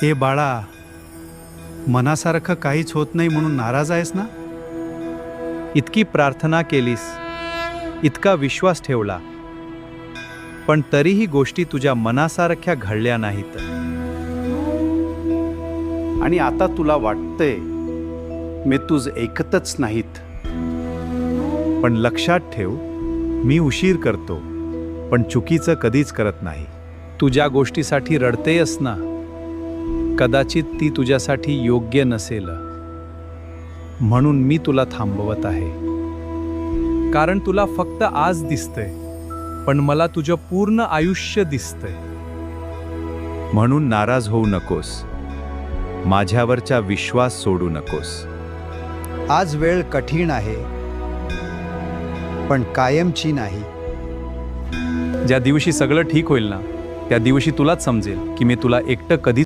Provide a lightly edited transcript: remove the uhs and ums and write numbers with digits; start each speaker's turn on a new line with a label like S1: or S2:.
S1: ए बाळा, मनासारखं काहीच होत नाही म्हणून नाराज आहेस ना?
S2: इतकी प्रार्थना केलीस, इतका विश्वास ठेवला, पण तरीही गोष्टी तुझ्या मनासारख्या घडल्या नाहीत.
S1: आणि आता तुला वाटतंय मी तुझ ऐकतच नाहीत.
S2: पण लक्षात ठेव, मी उशीर करतो, पण चुकीचं कधीच करत नाही. तू ज्या गोष्टीसाठी रडतेयस ना, कदाचित ती तुझ्यासाठी योग्य नसेल. म्हणून मी तुला थांबवत आहे. कारण तुला फक्त आज दिसतंय, पण मला तुझं पूर्ण आयुष्य दिसतंय. म्हणून नाराज होऊ नकोस, माझ्यावरचा विश्वास सोडू नकोस.
S1: आज वेळ कठीण आहे, पण कायमची नाही.
S2: ज्या दिवशी सगळं ठीक होईल ना, त्या दिवशी तुलाच समजेल की मी तुला एकटं कधी